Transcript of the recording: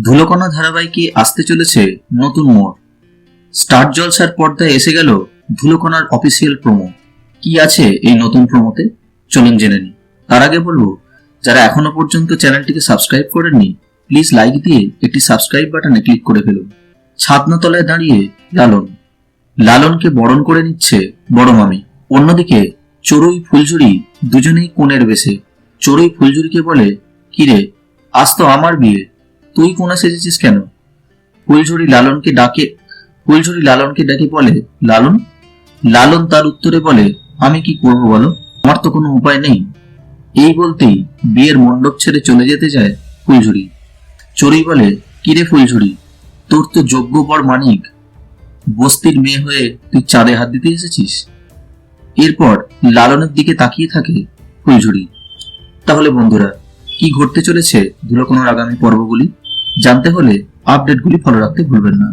ধুলোকণা ধারাবাহিকে আসতে চলেছে নতুন মোড়। স্টার জলসার পর্দায় এসে গেল ধুলোকণার অফিসিয়াল প্রোমো। কি আছে এই নতুন প্রোমোতে চলুন জেনে নিই। তার আগে বলবো, যারা এখনো পর্যন্ত চ্যানেলটিকে সাবস্ক্রাইব করেননি প্লিজ লাইক দিয়ে একটি সাবস্ক্রাইব বাটনে ক্লিক করে ফেলুন। ছাদনা তলায় দাঁড়িয়ে লালনকে বরণ করে নিচ্ছে বড় মামি। অন্যদিকে চড়ুই ফুলঝুরি দুজনেই কোণের বেশে। চড়ুই ফুলঝুরিকে বলে, কিরে আজ তো আমার বিয়ে, তুই কোণা সেজেছিস কেন? ফুলঝুরি লালনকে ডাকে বলে, লালন। লালন তার উত্তরে বলে, আমি কি করব বলো, আমার তো কোনো উপায় নেই। এই বলতেই বিয়ের মণ্ডপ ছেড়ে চলে যেতে যায় ফুলঝুরি। চড়ুই বলে, কিরে ফুলঝুরি, তোর তো যোগ্য বর মানিক, বস্তির মেয়ে হয়ে তুই চাঁদে হাত দিতে এসেছিস। এরপর লালনের দিকে তাকিয়ে থাকে ফুলঝুরি। তাহলে বন্ধুরা, কি ঘটতে চলেছে ধুলোকণার আগামী পর্বগুলি জানতে হলে আপডেটগুলি ফলো রাখতে ভুলবেন না।